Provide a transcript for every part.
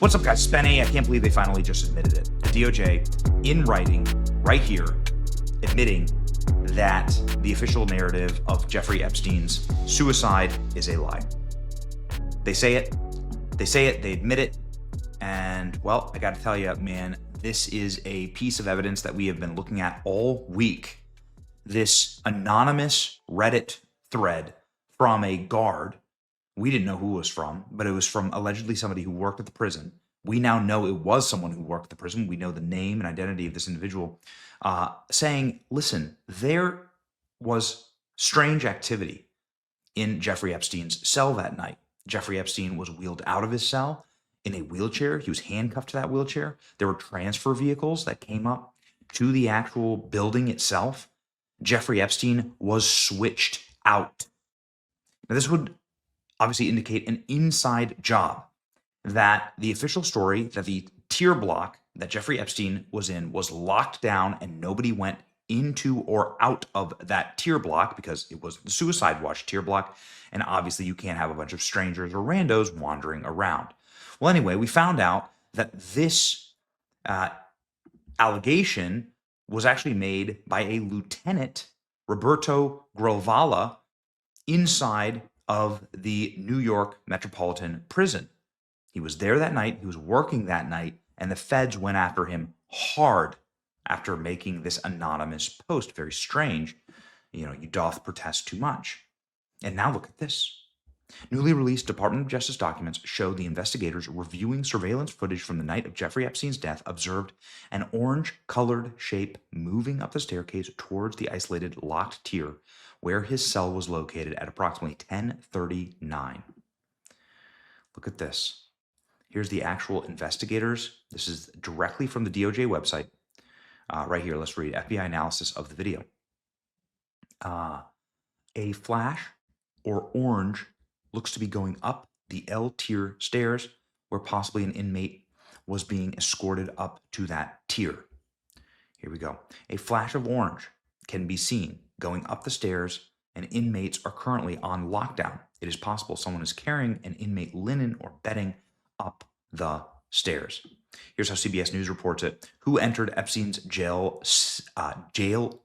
What's up, guys? Spenny. I can't believe they finally just admitted it. The DOJ, in writing, right here, admitting that the official narrative of Jeffrey Epstein's suicide is a lie. They say it, they admit it, and, well, I gotta tell you, man, this is a piece of evidence that we have been looking at all week. This anonymous Reddit thread from a guard. We didn't know who it was from, but it was from allegedly somebody who worked at the prison. We now know it was someone who worked at the prison. We know the name and identity of this individual, saying, listen, there was strange activity in Jeffrey Epstein's cell that night. Jeffrey Epstein was wheeled out of his cell in a wheelchair. He was handcuffed to that wheelchair. There were transfer vehicles that came up to the actual building itself. Jeffrey Epstein was switched out. Now, this would obviously indicate an inside job, that the official story that the tier block that Jeffrey Epstein was in was locked down and nobody went into or out of that tier block because it was the suicide watch tier block. And obviously you can't have a bunch of strangers or randos wandering around. Well, anyway, we found out that this allegation was actually made by a Lieutenant Roberto Grovala inside of the New York Metropolitan Prison. He was there that night, he was working that night, and the feds went after him hard after making this anonymous post. Very strange. You doth protest too much. And now look at this. Newly released Department of Justice documents show the investigators reviewing surveillance footage from the night of Jeffrey Epstein's death observed an orange-colored shape moving up the staircase towards the isolated locked tier where his cell was located at approximately 10:39. Look at this. Here's the actual investigators. This is directly from the DOJ website. Right here, let's read FBI analysis of the video. A flash or orange looks to be going up the L tier stairs where possibly an inmate was being escorted up to that tier. Here we go. A flash of orange can be seen going up the stairs, and inmates are currently on lockdown. It is possible someone is carrying an inmate linen or bedding up the stairs. Here's how CBS News reports it. Who entered Epstein's jail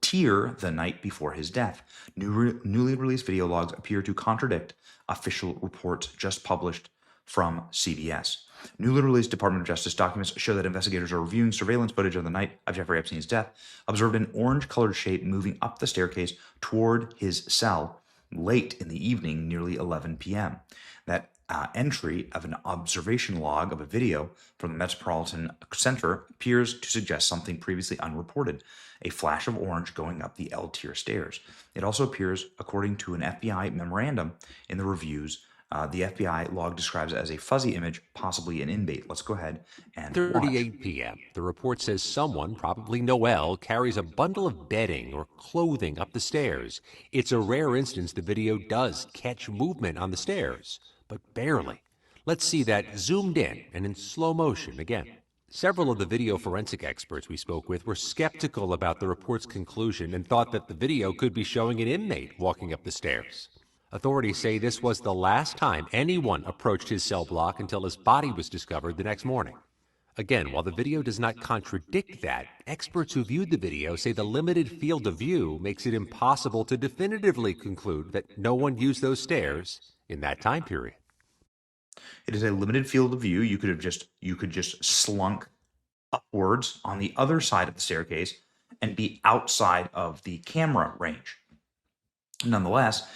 tier the night before his death? Newly released video logs appear to contradict official reports just published from CBS. Newly released Department of Justice documents show that investigators are reviewing surveillance footage of the night of Jeffrey Epstein's death, observed an orange-colored shape moving up the staircase toward his cell late in the evening, nearly 11 p.m. That entry of an observation log of a video from the Metropolitan Center appears to suggest something previously unreported, a flash of orange going up the L-tier stairs. It also appears, according to an FBI memorandum in the reviews, the FBI log describes it as a fuzzy image, possibly an inmate. Let's go ahead and 38 p.m. The report says someone, probably Noel, carries a bundle of bedding or clothing up the stairs. It's a rare instance the video does catch movement on the stairs, but barely. Let's see that zoomed in and in slow motion again. Several of the video forensic experts we spoke with were skeptical about the report's conclusion and thought that the video could be showing an inmate walking up the stairs. Authorities say this was the last time anyone approached his cell block until his body was discovered the next morning. Again, while the video does not contradict that, experts who viewed the video say the limited field of view makes it impossible to definitively conclude that no one used those stairs in that time period. It is a limited field of view. You could just slunk upwards on the other side of the staircase and be outside of the camera range. Nonetheless,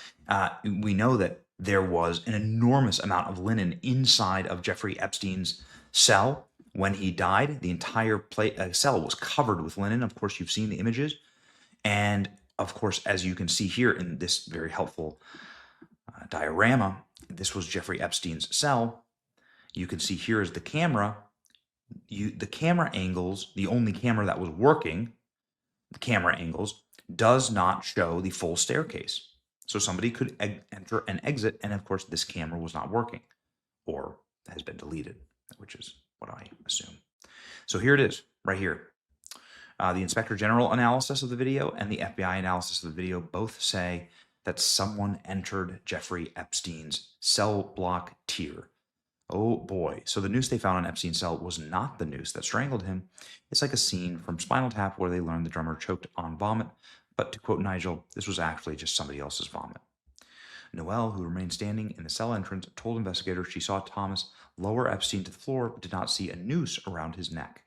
we know that there was an enormous amount of linen inside of Jeffrey Epstein's cell when he died. The entire cell was covered with linen. Of course, you've seen the images. And of course, as you can see here in this very helpful diorama, this was Jeffrey Epstein's cell. You can see here is the camera. The camera angles, the only camera that was working, the camera angles, does not show the full staircase. So somebody could enter and exit, and of course this camera was not working or has been deleted, which is what I assume. So here it is, right here. The Inspector General analysis of the video and the FBI analysis of the video both say that someone entered Jeffrey Epstein's cell block tier Oh boy. So the noose they found on Epstein's cell was not the noose that strangled him. It's like a scene from Spinal Tap where they learned the drummer choked on vomit. But to quote Nigel, this was actually just somebody else's vomit. Noelle, who remained standing in the cell entrance, told investigators she saw Thomas lower Epstein to the floor but did not see a noose around his neck.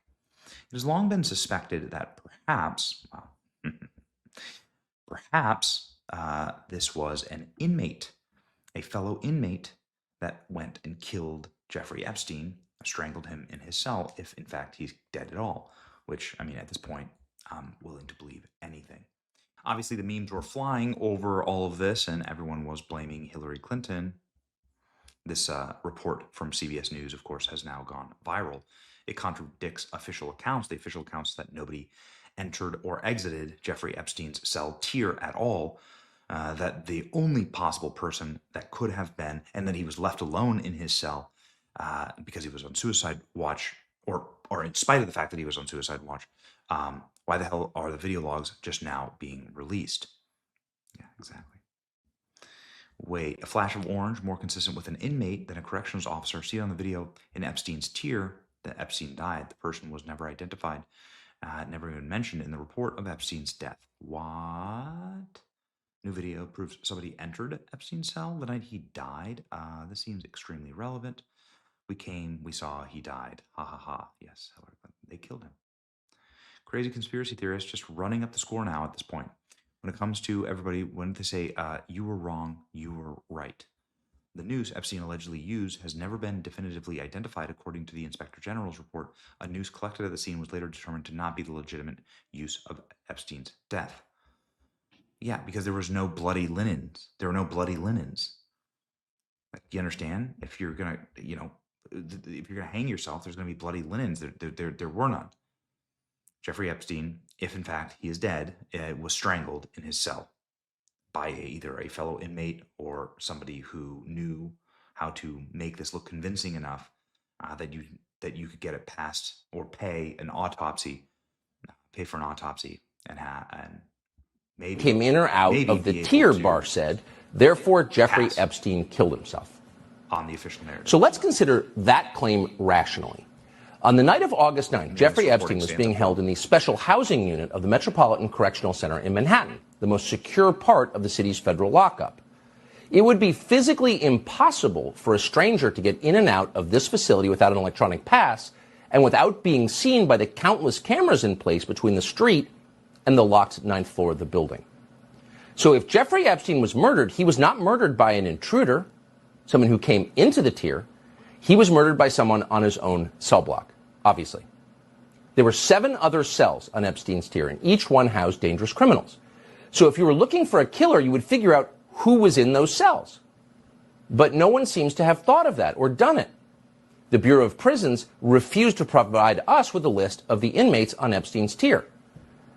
It has long been suspected that perhaps this was an inmate, a fellow inmate that went and killed Jeffrey Epstein, strangled him in his cell, if in fact he's dead at all, which, I mean, at this point, I'm willing to believe anything. Obviously, the memes were flying over all of this, and everyone was blaming Hillary Clinton. This report from CBS News, of course, has now gone viral. It contradicts official accounts, the official accounts that nobody entered or exited Jeffrey Epstein's cell tier at all, that the only possible person that could have been, and that he was left alone in his cell because he was on suicide watch, or in spite of the fact that he was on suicide watch, why the hell are the video logs just now being released? Yeah, exactly. Wait, a flash of orange more consistent with an inmate than a corrections officer. See on the video in Epstein's tier that Epstein died. The person was never identified, never even mentioned in the report of Epstein's death. What? New video proves somebody entered Epstein's cell the night he died. This seems extremely relevant. We saw, he died. Ha ha ha. Yes, they killed him. Crazy conspiracy theorists just running up the score now at this point. When it comes to everybody, when they say, you were wrong, you were right. The noose Epstein allegedly used has never been definitively identified. According to the Inspector General's report, a noose collected at the scene was later determined to not be the legitimate use of Epstein's death. Yeah, because there was no bloody linens. There were no bloody linens. Like, you understand? If you're gonna, if you're gonna hang yourself, there's gonna be bloody linens. There were none. Jeffrey Epstein, if in fact he is dead, was strangled in his cell by either a fellow inmate or somebody who knew how to make this look convincing enough that you could get it passed or pay for an autopsy, and maybe came in or out of the tier, Barr said. Therefore, Jeffrey Epstein killed himself. On the official narrative. So let's consider that claim rationally. On the night of August 9th, Jeffrey Epstein was being held in the special housing unit of the Metropolitan Correctional Center in Manhattan, the most secure part of the city's federal lockup. It would be physically impossible for a stranger to get in and out of this facility without an electronic pass and without being seen by the countless cameras in place between the street and the locked 9th floor of the building. So if Jeffrey Epstein was murdered, he was not murdered by an intruder, someone who came into the tier. He was murdered by someone on his own cell block, obviously. There were 7 other cells on Epstein's tier, and each one housed dangerous criminals. So if you were looking for a killer, you would figure out who was in those cells. But no one seems to have thought of that or done it. The Bureau of Prisons refused to provide us with a list of the inmates on Epstein's tier.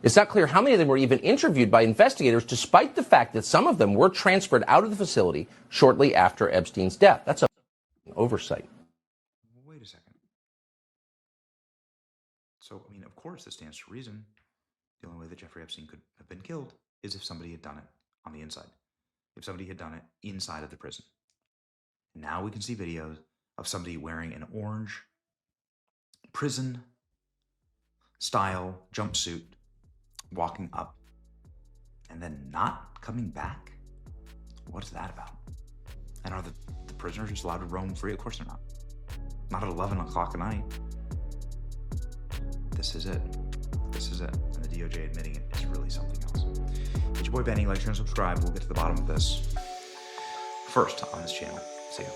It's not clear how many of them were even interviewed by investigators, despite the fact that some of them were transferred out of the facility shortly after Epstein's death. That's an oversight. Wait a second. So, I mean, of course, this stands to reason. The only way that Jeffrey Epstein could have been killed is if somebody had done it on the inside. If somebody had done it inside of the prison. Now we can see videos of somebody wearing an orange prison-style jumpsuit, walking up, and then not coming back? What's that about? And are the prisoners just allowed to roam free? Of course they're not. Not at 11 o'clock at night. This is it. This is it. And the DOJ admitting it is really something else. It's your boy Benny. Like, share, and subscribe. We'll get to the bottom of this first on this channel. See ya.